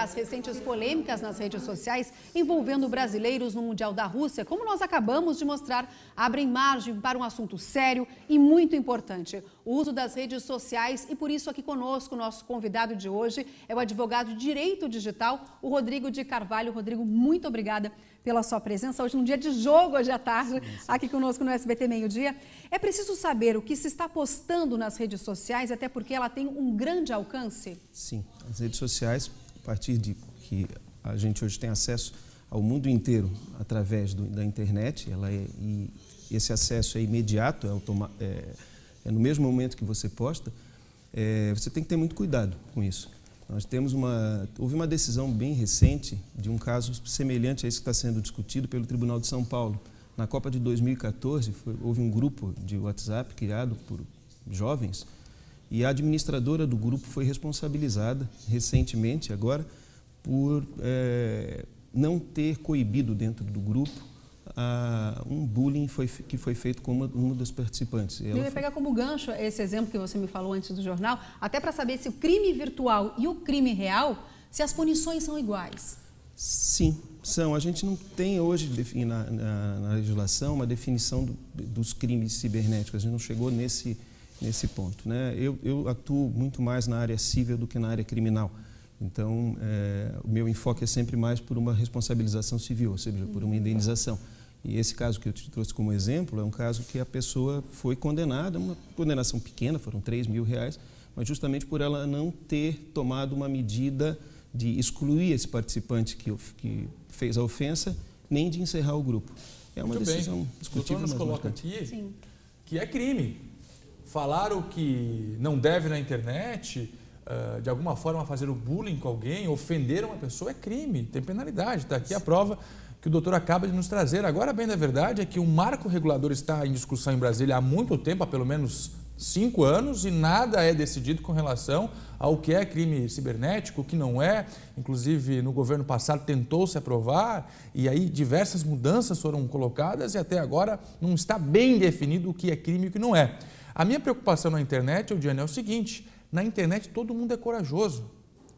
as recentes polêmicas nas redes sociais envolvendo brasileiros no Mundial da Rússia, como nós acabamos de mostrar, abrem margem para um assunto sério e muito importante: o uso das redes sociais. E por isso aqui conosco, nosso convidado de hoje é o advogado de Direito Digital, o Rodrigo de Carvalho. Rodrigo, muito obrigada pela sua presença hoje, num dia de jogo, hoje à tarde, aqui conosco no SBT Meio-Dia. É preciso saber o que se está postando nas redes sociais, até porque ela tem um grande alcance? Sim, as redes sociais, a partir de que a gente hoje tem acesso ao mundo inteiro através da internet, e esse acesso é imediato, é no mesmo momento que você posta, você tem que ter muito cuidado com isso. Nós temos houve uma decisão bem recente de um caso semelhante a esse que está sendo discutido pelo Tribunal de São Paulo. Na Copa de 2014, houve um grupo de WhatsApp criado por jovens e a administradora do grupo foi responsabilizada recentemente, agora, por não ter coibido dentro do grupo um bullying que foi feito com uma das participantes. Eu ia pegar como gancho esse exemplo que você me falou antes do jornal, até para saber se o crime virtual e o crime real, se as punições são iguais. Sim, são. A gente não tem hoje na legislação uma definição dos crimes cibernéticos, a gente não chegou nesse ponto, né? Eu atuo muito mais na área civil do que na área criminal. Então, o meu enfoque é sempre mais por uma responsabilização civil, ou seja, por uma indenização. E esse caso que eu te trouxe como exemplo é um caso que a pessoa foi condenada, uma condenação pequena, foram R$3.000, mas justamente por ela não ter tomado uma medida de excluir esse participante que fez a ofensa, nem de encerrar o grupo. É uma decisão discutível. O doutor nos coloca aqui que é crime. Falar o que não deve na internet, de alguma forma fazer o bullying com alguém, ofender uma pessoa é crime, tem penalidade. Está aqui a prova que o doutor acaba de nos trazer. Agora, bem da verdade é que o marco regulador está em discussão em Brasília há muito tempo, há pelo menos 5 anos, e nada é decidido com relação ao que é crime cibernético, o que não é. Inclusive, no governo passado tentou-se aprovar e aí diversas mudanças foram colocadas e até agora não está bem definido o que é crime e o que não é. A minha preocupação na internet, Eudiane, é o seguinte: na internet todo mundo é corajoso.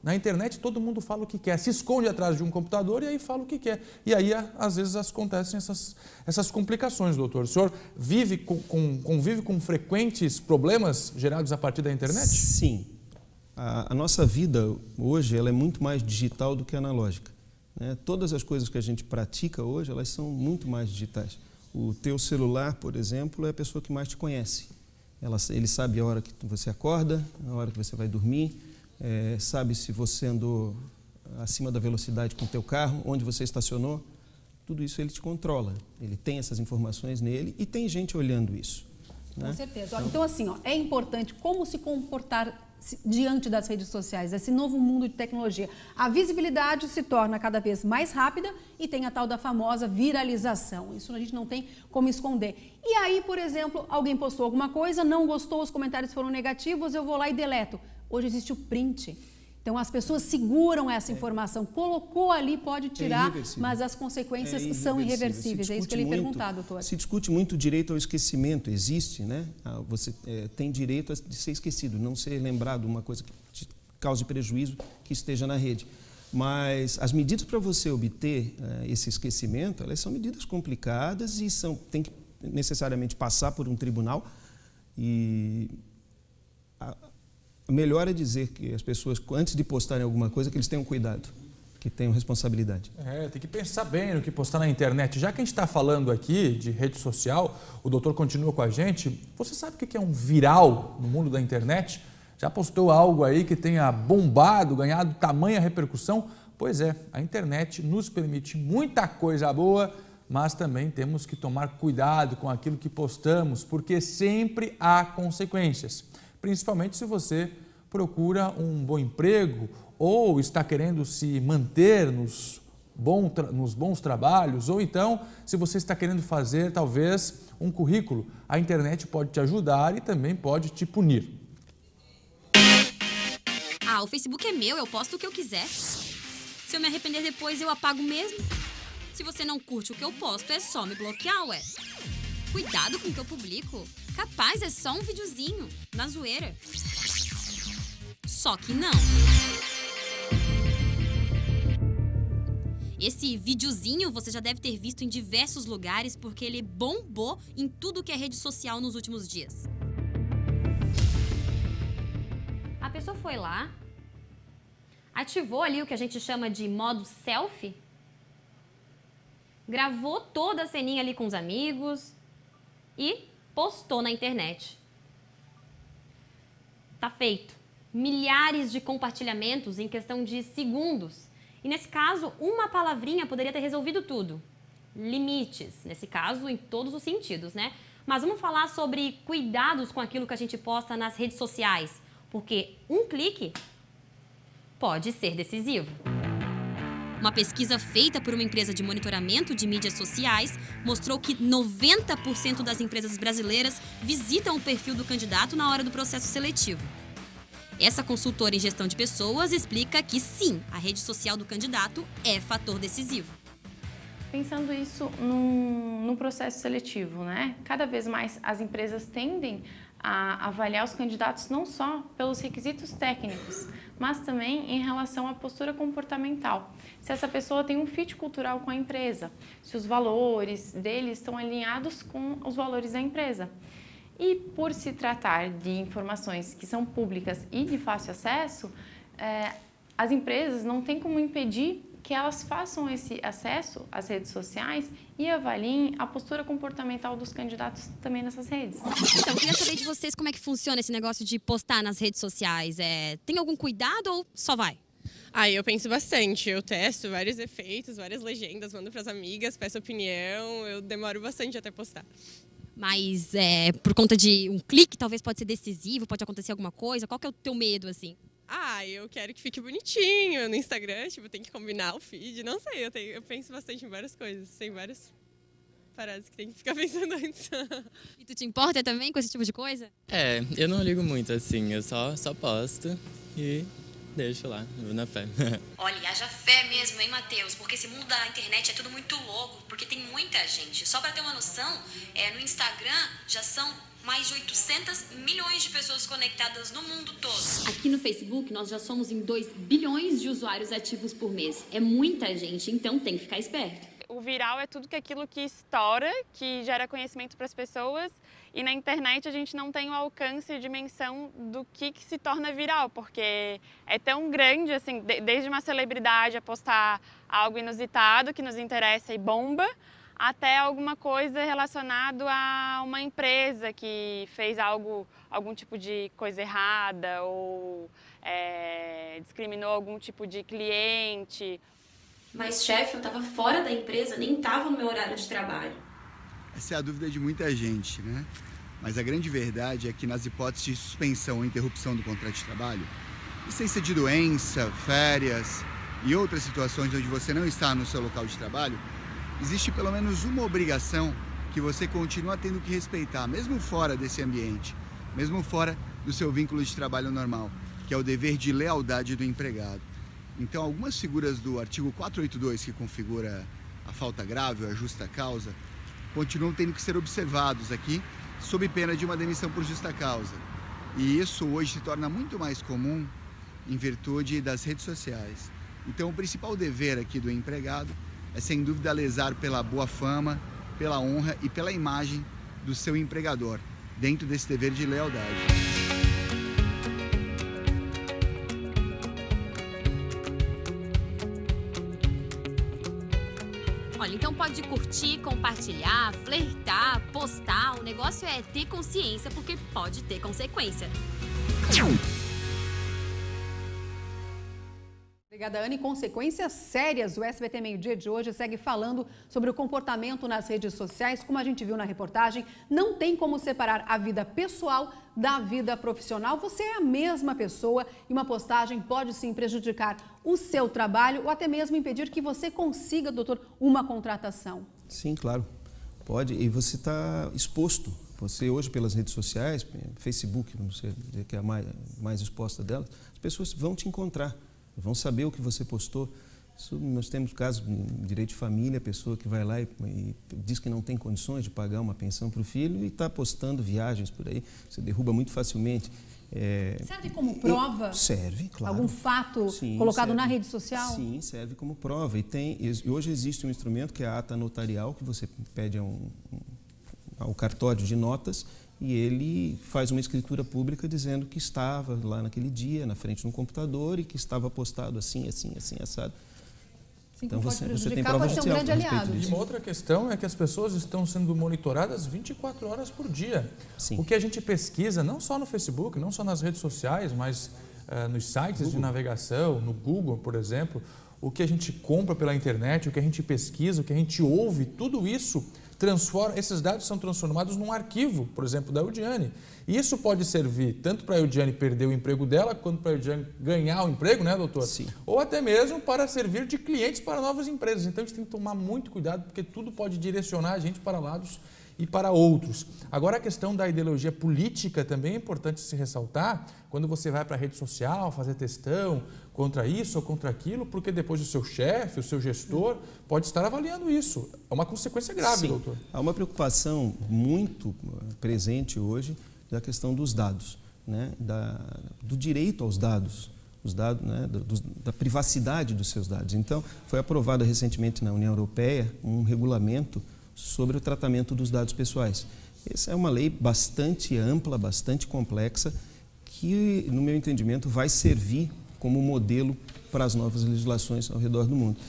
Na internet todo mundo fala o que quer, se esconde atrás de um computador e aí fala o que quer. E aí, às vezes, acontecem essas complicações, doutor. O senhor convive com frequentes problemas gerados a partir da internet? Sim. A nossa vida hoje ela é muito mais digital do que analógica, né? Todas as coisas que a gente pratica hoje, elas são muito mais digitais. O teu celular, por exemplo, é a pessoa que mais te conhece. Ele sabe a hora que você acorda, a hora que você vai dormir, sabe se você andou acima da velocidade com o teu carro, onde você estacionou. Tudo isso ele te controla. Ele tem essas informações nele e tem gente olhando isso, né? Com certeza. Então, assim, é importante como se comportar diante das redes sociais, esse novo mundo de tecnologia. A visibilidade se torna cada vez mais rápida e tem a tal da famosa viralização. Isso a gente não tem como esconder. E aí, por exemplo, alguém postou alguma coisa, não gostou, os comentários foram negativos, eu vou lá e deleto. Hoje existe o print. Então, as pessoas seguram essa informação, colocou ali, pode tirar, mas as consequências são irreversíveis. É isso que eu lhe perguntar, doutor. Se discute muito o direito ao esquecimento, existe, né? Você tem direito de ser esquecido, não ser lembrado, uma coisa que te cause prejuízo, que esteja na rede. Mas as medidas para você obter esse esquecimento, elas são medidas complicadas e tem que necessariamente passar por um tribunal. E melhor é dizer que as pessoas, antes de postarem alguma coisa, que eles tenham cuidado, que tenham responsabilidade. Tem que pensar bem no que postar na internet. Já que a gente está falando aqui de rede social, o doutor continua com a gente. Você sabe o que é um viral no mundo da internet? Já postou algo aí que tenha bombado, ganhado tamanha repercussão? Pois é, a internet nos permite muita coisa boa, mas também temos que tomar cuidado com aquilo que postamos, porque sempre há consequências. Principalmente se você procura um bom emprego ou está querendo se manter nos bons trabalhos, ou então se você está querendo fazer talvez um currículo. A internet pode te ajudar e também pode te punir. O Facebook é meu, eu posto o que eu quiser. Se eu me arrepender depois, eu apago mesmo. Se você não curte o que eu posto, é só me bloquear, ué. Cuidado com o que eu publico. Capaz, é só um videozinho, na zoeira. Só que não. Esse videozinho você já deve ter visto em diversos lugares porque ele bombou em tudo que é rede social nos últimos dias. A pessoa foi lá, ativou ali o que a gente chama de modo selfie, gravou toda a ceninha ali com os amigos e postou na internet. Tá feito. Milhares de compartilhamentos em questão de segundos. E nesse caso, uma palavrinha poderia ter resolvido tudo. Limites, nesse caso, em todos os sentidos, né? Mas vamos falar sobre cuidados com aquilo que a gente posta nas redes sociais, porque um clique pode ser decisivo. Uma pesquisa feita por uma empresa de monitoramento de mídias sociais mostrou que 90% das empresas brasileiras visitam o perfil do candidato na hora do processo seletivo. Essa consultora em gestão de pessoas explica que sim, a rede social do candidato é fator decisivo. Pensando isso no processo seletivo, né? Cada vez mais as empresas tendem a avaliar os candidatos não só pelos requisitos técnicos, mas também em relação à postura comportamental. Se essa pessoa tem um fit cultural com a empresa, se os valores dele estão alinhados com os valores da empresa. E por se tratar de informações que são públicas e de fácil acesso, as empresas não têm como impedir que elas façam esse acesso às redes sociais e avaliem a postura comportamental dos candidatos também nessas redes. Então, eu queria saber de vocês como é que funciona esse negócio de postar nas redes sociais. Tem algum cuidado ou só vai? Eu penso bastante, eu testo vários efeitos, várias legendas, mando para as amigas, peço opinião, eu demoro bastante até postar. Mas por conta de um clique, talvez pode ser decisivo, pode acontecer alguma coisa? Qual que é o teu medo, assim? Eu quero que fique bonitinho no Instagram, tem que combinar o feed, não sei, eu penso bastante em várias coisas, tem várias paradas que tem que ficar pensando antes. E tu te importa também com esse tipo de coisa? Eu não ligo muito, assim, eu só posto e deixo lá, vou na fé. Olha, haja fé mesmo, hein, Matheus? Porque esse mundo da internet é tudo muito louco, porque tem muita gente. Só pra ter uma noção, no Instagram já são mais de 800 milhões de pessoas conectadas no mundo todo. Aqui no Facebook, nós já somos em 2 bilhões de usuários ativos por mês. É muita gente, então tem que ficar esperto. O viral é tudo aquilo que estoura, que gera conhecimento para as pessoas. E na internet a gente não tem o alcance e dimensão do que se torna viral, porque é tão grande, assim, desde uma celebridade a postar algo inusitado que nos interessa e bomba, até alguma coisa relacionada a uma empresa que fez algum tipo de coisa errada ou discriminou algum tipo de cliente. Mas, chefe, eu estava fora da empresa, nem estava no meu horário de trabalho. Essa é a dúvida de muita gente, né? Mas a grande verdade é que nas hipóteses de suspensão ou interrupção do contrato de trabalho, licença de doença, férias e outras situações onde você não está no seu local de trabalho, existe pelo menos uma obrigação que você continua tendo que respeitar, mesmo fora desse ambiente, mesmo fora do seu vínculo de trabalho normal, que é o dever de lealdade do empregado. Então, algumas figuras do artigo 482, que configura a falta grave ou a justa causa, continuam tendo que ser observados aqui, sob pena de uma demissão por justa causa. E isso hoje se torna muito mais comum em virtude das redes sociais. Então, o principal dever aqui do empregado é, sem dúvida, lesar pela boa fama, pela honra e pela imagem do seu empregador, dentro desse dever de lealdade. Olha, então pode curtir, compartilhar, flertar, postar. O negócio é ter consciência, porque pode ter consequência. Obrigada, Ana. E consequências sérias. O SBT Meio-Dia de hoje segue falando sobre o comportamento nas redes sociais. Como a gente viu na reportagem, não tem como separar a vida pessoal da vida profissional. Você é a mesma pessoa e uma postagem pode sim prejudicar o seu trabalho ou até mesmo impedir que você consiga, doutor, uma contratação. Sim, claro. Pode. E você está exposto. Você hoje pelas redes sociais, Facebook, não sei dizer que é a mais exposta delas, as pessoas vão te encontrar. Vão saber o que você postou. Isso, nós temos casos de direito de família, a pessoa que vai lá e diz que não tem condições de pagar uma pensão para o filho e está postando viagens por aí, você derruba muito facilmente. Serve como prova? Serve, claro. Algum fato colocado na rede social? Sim, serve como prova. E hoje existe um instrumento que é a ata notarial, que você pede ao cartório de notas e ele faz uma escritura pública dizendo que estava lá naquele dia, na frente de um computador e que estava postado assim, assado. Sim, então você tem prova ser um grande aliado. E uma outra questão é que as pessoas estão sendo monitoradas 24 horas por dia. Sim. O que a gente pesquisa, não só no Facebook, não só nas redes sociais, mas nos sites de navegação, no Google, por exemplo, o que a gente compra pela internet, o que a gente pesquisa, o que a gente ouve, tudo isso esses dados são transformados num arquivo, por exemplo, da Eudiane. E isso pode servir tanto para a Eudiane perder o emprego dela, quanto para a Eudiane ganhar o emprego, né, doutor? Sim. Ou até mesmo para servir de clientes para novas empresas. Então, a gente tem que tomar muito cuidado, porque tudo pode direcionar a gente para lados e para outros. Agora, a questão da ideologia política também é importante se ressaltar quando você vai para a rede social fazer textão contra isso ou contra aquilo, porque depois o seu chefe, o seu gestor pode estar avaliando isso. É uma consequência grave, Sim. doutor. Há uma preocupação muito presente hoje da questão dos dados, né? Do direito aos dados, né? Da privacidade dos seus dados. Então, foi aprovado recentemente na União Europeia um regulamento sobre o tratamento dos dados pessoais. Essa é uma lei bastante ampla, bastante complexa, que, no meu entendimento, vai servir como modelo para as novas legislações ao redor do mundo.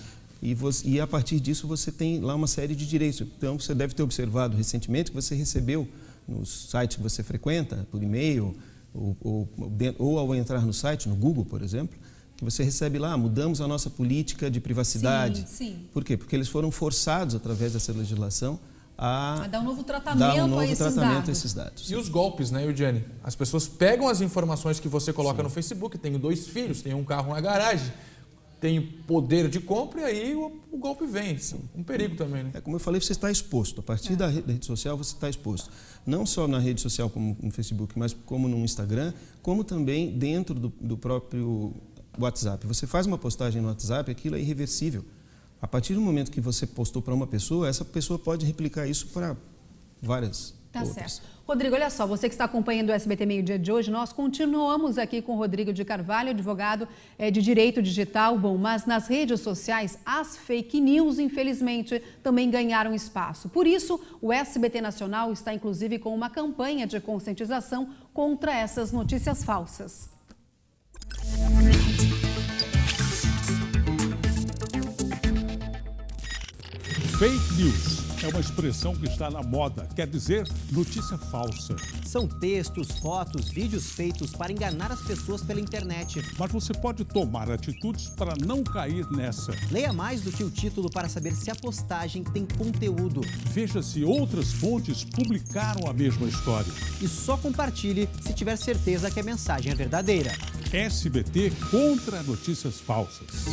E a partir disso você tem lá uma série de direitos. Então, você deve ter observado recentemente que você recebeu nos sites que você frequenta, por e-mail, ou ao entrar no site, no Google, por exemplo, que você recebe lá, mudamos a nossa política de privacidade. Sim. Por quê? Porque eles foram forçados, através dessa legislação, a dar um novo tratamento a esses dados. E os golpes, né, Eudiane? As pessoas pegam as informações que você coloca no Facebook, tenho 2 filhos, tenho um carro na garagem, tenho poder de compra e aí o golpe vem. Um perigo também, né? Como eu falei, você está exposto. A partir da rede social, você está exposto. Não só na rede social como no Facebook, mas como no Instagram, como também dentro do próprio WhatsApp. Você faz uma postagem no WhatsApp, aquilo é irreversível. A partir do momento que você postou para uma pessoa, essa pessoa pode replicar isso para várias outras. Certo. Rodrigo, olha só, você que está acompanhando o SBT Meio Dia de hoje, nós continuamos aqui com o Rodrigo de Carvalho, advogado de Direito Digital. Bom, mas nas redes sociais, as fake news, infelizmente, também ganharam espaço. Por isso, o SBT Nacional está, inclusive, com uma campanha de conscientização contra essas notícias falsas. Fake news é uma expressão que está na moda, quer dizer notícia falsa. São textos, fotos, vídeos feitos para enganar as pessoas pela internet. Mas você pode tomar atitudes para não cair nessa. Leia mais do que o título para saber se a postagem tem conteúdo. Veja se outras fontes publicaram a mesma história. E só compartilhe se tiver certeza que a mensagem é verdadeira. SBT contra notícias falsas.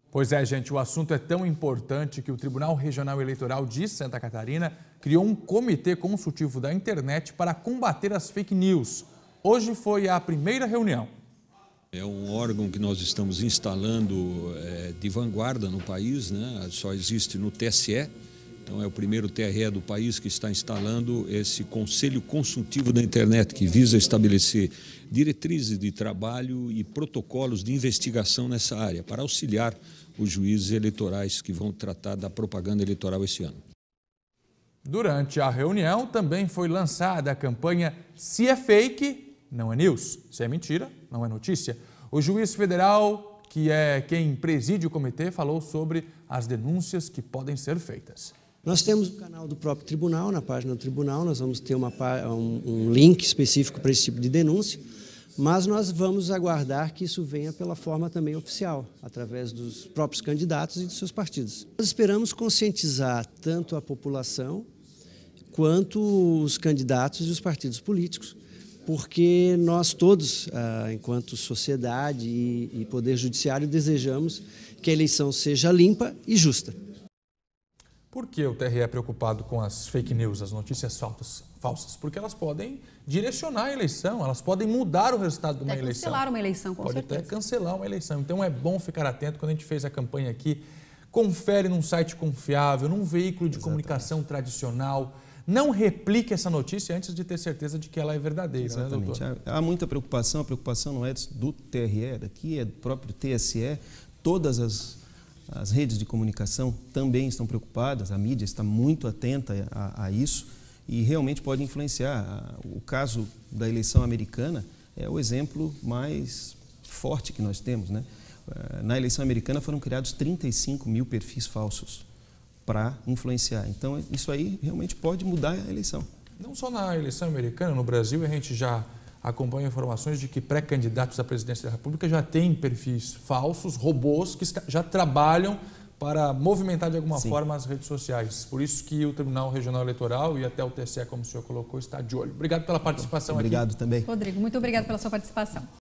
Pois é, gente, o assunto é tão importante que o Tribunal Regional Eleitoral de Santa Catarina criou um comitê consultivo da internet para combater as fake news. Hoje foi a primeira reunião. É um órgão que nós estamos instalando de vanguarda no país, né? Só existe no TSE. Então, é o primeiro TRE do país que está instalando esse Conselho Consultivo da Internet, que visa estabelecer diretrizes de trabalho e protocolos de investigação nessa área, para auxiliar os juízes eleitorais que vão tratar da propaganda eleitoral esse ano. Durante a reunião, também foi lançada a campanha Se é fake, não é news. Se é mentira, não é notícia. O juiz federal, que é quem preside o comitê, falou sobre as denúncias que podem ser feitas. Nós temos o canal do próprio tribunal, na página do tribunal, nós vamos ter um link específico para esse tipo de denúncia, mas nós vamos aguardar que isso venha pela forma também oficial, através dos próprios candidatos e dos seus partidos. Nós esperamos conscientizar tanto a população quanto os candidatos e os partidos políticos, porque nós todos, enquanto sociedade e poder judiciário, desejamos que a eleição seja limpa e justa. Por que o TRE é preocupado com as fake news, as notícias falsas? Porque elas podem direcionar a eleição, elas podem mudar o resultado de uma eleição. Pode cancelar uma eleição, com certeza. Pode até cancelar uma eleição. Então é bom ficar atento. Quando a gente fez a campanha aqui, confere num site confiável, num veículo de comunicação tradicional. não replique essa notícia antes de ter certeza de que ela é verdadeira. Exatamente. Né, doutor? Há muita preocupação, a preocupação não é do TRE, daqui é do próprio TSE, todas as redes de comunicação também estão preocupadas, a mídia está muito atenta a isso e realmente pode influenciar. O caso da eleição americana é o exemplo mais forte que nós temos, né? Na eleição americana foram criados 35 mil perfis falsos para influenciar. Então, isso aí realmente pode mudar a eleição. Não só na eleição americana, no Brasil a gente já acompanha informações de que pré-candidatos à presidência da República já têm perfis falsos, robôs, que já trabalham para movimentar de alguma forma as redes sociais. Por isso que o Tribunal Regional Eleitoral e até o TSE, como o senhor colocou, está de olho. Obrigado pela participação aqui. Obrigado também. Rodrigo, muito obrigado pela sua participação.